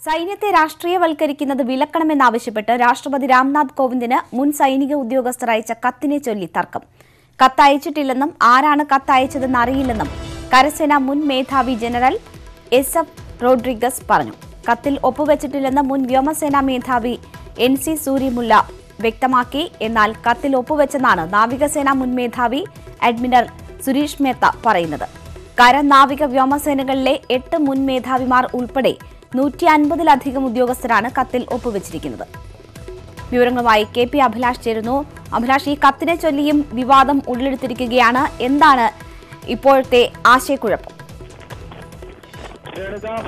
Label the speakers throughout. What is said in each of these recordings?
Speaker 1: സൈന്യത്തെ രാഷ്ട്രീയവൽക്കരിക്കുന്നത് വിലക്കണമെന്നാവശ്യപ്പെട്ട് രാഷ്ട്രപതി രാംനാഥ് കോവിന്ദിന് മുൻ സൈനിക ഉദ്യോഗസ്ഥർ അയച്ച കത്തിനെ ചൊല്ലി തർക്കം. കത്തയച്ചിട്ടില്ലെന്നും ആരാണ് കത്തയച്ചതെന്ന് അറിയില്ലെന്നും കരസേന മുൻ മേധാവി ജനറൽ എസ്.എഫ്. റോഡ്രിഗസ് പറഞ്ഞു. കത്തിൽ ഒപ്പുവെച്ചിട്ടില്ലെന്ന് മുൻ വ്യോമസേനാ മേധാവി NC സൂര്യമുല്ല വ്യക്തമാക്കി. എന്നാൽ കത്തിൽ ഒപ്പുവെച്ചെന്നാണ് നാവികസേന മുൻ മേധാവി അഡ്മിറൽ സുരേഷ് മേത്ത പറയുന്നത്. കര, നാവിക, വ്യോമസേനകളിലെ 8 മുൻ മേധാവിമാർ ഉൾപ്പെടെ 150-ലധികം ഉദ്യോഗസ്ഥരാണ് കത്തിൽ ഒപ്പുവെച്ചിരിക്കുന്നത്. വിവരങ്ങളുമായി KP അഭിലാഷ് ചേരുന്നു. അഭിലാഷ്, ഈ കത്തിനെ ചൊല്ലിയും വിവാദം ഉടലെടുത്തിരിക്കുകയാണ്. എന്താണ് ഇപ്പോഴത്തെ ആശയക്കുഴപ്പം?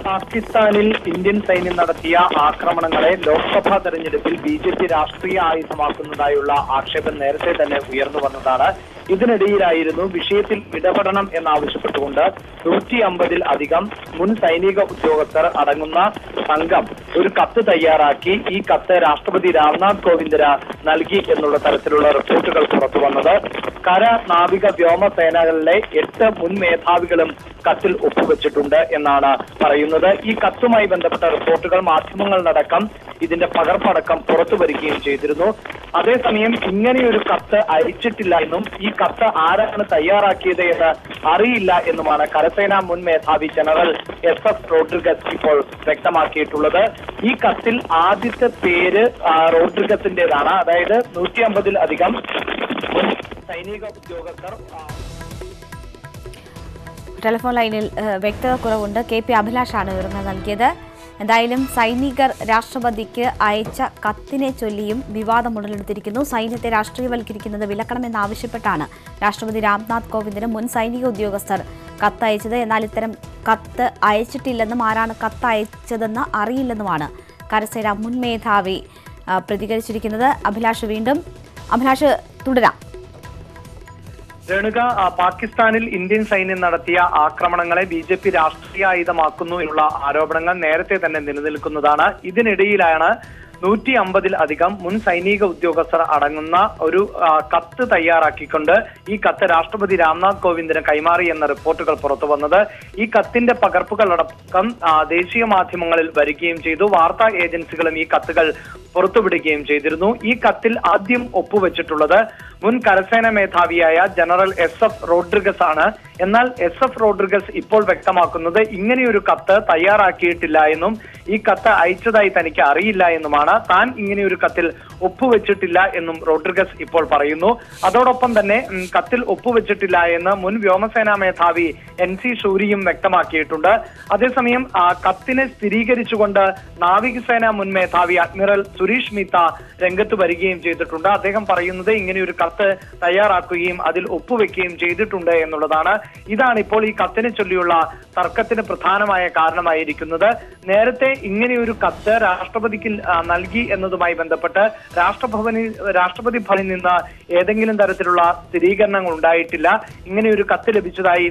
Speaker 2: പാകിസ്ഥാനിൽ ഇന്ത്യൻ സൈന്യം നടത്തിയ ആക്രമണങ്ങളെ ലോക്സഭാ തെരഞ്ഞെടുപ്പിൽ BJP രാഷ്ട്രീയ ആയുധമാക്കുന്നതായുള്ള ആക്ഷേപം നേരത്തെ തന്നെ ഉയർന്നു വന്നതാണ്. ഇതിനിടയിലായിരുന്നു വിഷയത്തിൽ ഇടപെടണം എന്നാവശ്യപ്പെട്ടുകൊണ്ട് 150-ൽ-അധികം മുൻ സൈനിക ഉദ്യോഗസ്ഥർ അടങ്ങുന്ന സംഘം ഒരു കത്ത് തയ്യാറാക്കി. ഈ കത്ത് രാഷ്ട്രപതി രാംനാഥ് കോവിന്ദിന് നൽകി എന്നുള്ള തരത്തിലുള്ള റിപ്പോർട്ടുകൾ പുറത്തു വന്നത്. കര, നാവിക, വ്യോമസേനകളിലെ 8 മുൻ മേധാവികളും കത്തിൽ ഒപ്പുവെച്ചിട്ടുണ്ട് എന്നാണ് പറയുന്നത്. ഈ കത്തുമായി ബന്ധപ്പെട്ട റിപ്പോർട്ടുകൾ മാധ്യമങ്ങളിലടക്കം ഇതിന്റെ പകർപ്പടക്കം പുറത്തു വരികയും ചെയ്തിരുന്നു. അതേസമയം ഇങ്ങനെയൊരു കത്ത് അയച്ചിട്ടില്ല എന്നും ഈ കത്ത് ആരാണ് തയ്യാറാക്കിയത് എന്ന് അറിയില്ല എന്നുമാണ് കരസേനാ മുൻ മേധാവി ജനറൽ S.F. റോഡ്രിഗസ് ഇപ്പോൾ വ്യക്തമാക്കിയിട്ടുള്ളത്. ഈ കത്തിൽ ആദ്യത്തെ പേര് റോഡ്രിഗസിന്റേതാണ്. അതായത് 150-ലധികം മുൻ സൈനിക ഉദ്യോഗസ്ഥർ.
Speaker 1: ടെലിഫോൺ ലൈനിൽ വ്യക്തത കുറവുണ്ട്. KP അഭിലാഷാണ് വിവരങ്ങൾ നൽകിയത്. എന്തായാലും സൈനികർ രാഷ്ട്രപതിക്ക് അയച്ച കത്തിനെ ചൊല്ലിയും വിവാദം ഉടലെടുത്തിരിക്കുന്നു. സൈന്യത്തെ രാഷ്ട്രീയവൽക്കരിക്കുന്നത് വിലക്കണമെന്നാവശ്യപ്പെട്ടാണ് രാഷ്ട്രപതി രാംനാഥ് കോവിന്ദിന് മുൻ സൈനിക ഉദ്യോഗസ്ഥർ കത്തയച്ചത്. എന്നാൽ ഇത്തരം കത്ത് അയച്ചിട്ടില്ലെന്നും ആരാണ് കത്തയച്ചതെന്ന് അറിയില്ലെന്നുമാണ് കരസേന മുൻ മേധാവി പ്രതികരിച്ചിരിക്കുന്നത്. അഭിലാഷ് തുടരാം.
Speaker 2: രേണുക, പാകിസ്ഥാനിൽ ഇന്ത്യൻ സൈന്യം നടത്തിയ ആക്രമണങ്ങളെ BJP രാഷ്ട്രീയ ആയുധമാക്കുന്നു എന്നുള്ള ആരോപണങ്ങൾ നേരത്തെ തന്നെ നിലനിൽക്കുന്നതാണ്. ഇതിനിടയിലാണ് 150-ലധികം മുൻ സൈനിക ഉദ്യോഗസ്ഥർ അടങ്ങുന്ന ഒരു കത്ത് തയ്യാറാക്കിക്കൊണ്ട് ഈ കത്ത് രാഷ്ട്രപതി രാംനാഥ് കോവിന്ദിന് കൈമാറി എന്ന റിപ്പോർട്ടുകൾ പുറത്തു വന്നത്. ഈ കത്തിന്റെ പകർപ്പുകളടക്കം ദേശീയ മാധ്യമങ്ങളിൽ വരികയും ചെയ്തു. വാർത്താ ഏജൻസികളും ഈ കത്തുകൾ പുറത്തുവിടുകയും ചെയ്തിരുന്നു. ഈ കത്തിൽ ആദ്യം ഒപ്പുവെച്ചിട്ടുള്ളത് മുൻ കരസേന മേധാവിയായ ജനറൽ S.F. റോഡ്രിഗസ് ആണ്. എന്നാൽ S.F. റോഡ്രിഗസ് ഇപ്പോൾ വ്യക്തമാക്കുന്നത് ഇങ്ങനെയൊരു കത്ത് തയ്യാറാക്കിയിട്ടില്ല എന്നും ഈ കത്ത് അയച്ചതായി തനിക്ക് അറിയില്ല എന്നുമാണ്. താൻ ഇങ്ങനെയൊരു കത്തിൽ ഒപ്പുവെച്ചിട്ടില്ല എന്നും റോഡ്രിഗസ് ഇപ്പോൾ പറയുന്നു. അതോടൊപ്പം തന്നെ കത്തിൽ ഒപ്പുവെച്ചിട്ടില്ല എന്ന് മുൻ വ്യോമസേനാ മേധാവി NC സൂര്യയും വ്യക്തമാക്കിയിട്ടുണ്ട്. അതേസമയം കത്തിനെ സ്ഥിരീകരിച്ചുകൊണ്ട് നാവികസേന മുൻ മേധാവി അഡ്മിറൽ സുരേഷ് മേത്ത രംഗത്ത് വരികയും ചെയ്തിട്ടുണ്ട്. അദ്ദേഹം പറയുന്നത് ഇങ്ങനെയൊരു കത്ത് തയ്യാറാക്കുകയും അതിൽ ഒപ്പുവെക്കുകയും ചെയ്തിട്ടുണ്ട് എന്നുള്ളതാണ്. ഇതാണ് ഇപ്പോൾ ഈ കത്തിനെ ചൊല്ലിയുള്ള തർക്കത്തിന് പ്രധാനമായ കാരണമായിരിക്കുന്നത്. നേരത്തെ ഇങ്ങനെയൊരു കത്ത് രാഷ്ട്രപതിക്ക് നൽകി എന്നതുമായി ബന്ധപ്പെട്ട് രാഷ്ട്രപതി ഭവനിൽ നിന്ന് ഏതെങ്കിലും തരത്തിലുള്ള സ്ഥിരീകരണങ്ങൾ ഉണ്ടായിട്ടില്ല. ഇങ്ങനെയൊരു കത്ത് ലഭിച്ചതായി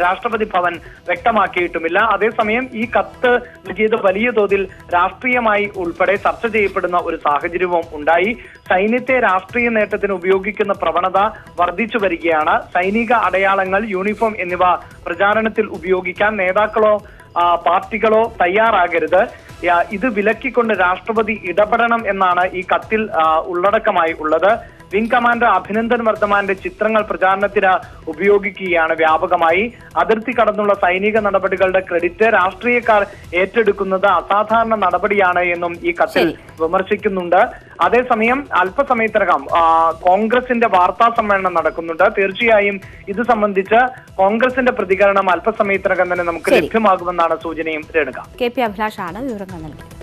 Speaker 2: രാഷ്ട്രപതി ഭവൻ വ്യക്തമാക്കിയിട്ടുമില്ല. അതേസമയം ഈ കത്ത് നൽകിയത് വലിയ തോതിൽ രാഷ്ട്രീയമായി ഉൾപ്പെടെ ചർച്ച ചെയ്യപ്പെടുന്ന ഒരു സാഹചര്യവും ഉണ്ടായി. സൈന്യത്തെ രാഷ്ട്രീയ നേട്ടത്തിന് ഉപയോഗിക്കുന്ന പ്രവണത വർദ്ധിച്ചു വരികയാണ്. സൈനിക അടയാളങ്ങൾ, യൂണിഫോം എന്നിവ പ്രചാരണത്തിൽ ഉപയോഗിക്കാൻ നേതാക്കളോ പാർട്ടികളോ തയ്യാറാകരുത്. ഇത് വിലക്കിക്കൊണ്ട് രാഷ്ട്രപതി ഇടപെടണം എന്നാണ് ഈ കത്തിൽ ഉള്ളടക്കമായി ഉള്ളത്. വിംഗ് കമാൻഡർ അഭിനന്ദൻ വർദ്ധമാന്റെ ചിത്രങ്ങൾ പ്രചാരണത്തിന് ഉപയോഗിക്കുകയാണ് വ്യാപകമായി. അതിർത്തി കടന്നുള്ള സൈനിക നടപടികളുടെ ക്രെഡിറ്റ് രാഷ്ട്രീയക്കാർ ഏറ്റെടുക്കുന്നത് അസാധാരണ നടപടിയാണ് എന്നും ഈ കത്തിൽ വിമർശിക്കുന്നുണ്ട്. അതേസമയം അല്പസമയത്തിനകം കോൺഗ്രസിന്റെ വാർത്താ സമ്മേളനം നടക്കുന്നുണ്ട്. തീർച്ചയായും ഇത് സംബന്ധിച്ച് കോൺഗ്രസിന്റെ പ്രതികരണം അല്പസമയത്തിനകം തന്നെ നമുക്ക് ലഭ്യമാകുമെന്നാണ് സൂചനയും. രേണുക,
Speaker 1: KP അഭിലാഷാണ് വിവരങ്ങൾ നൽകിയത്.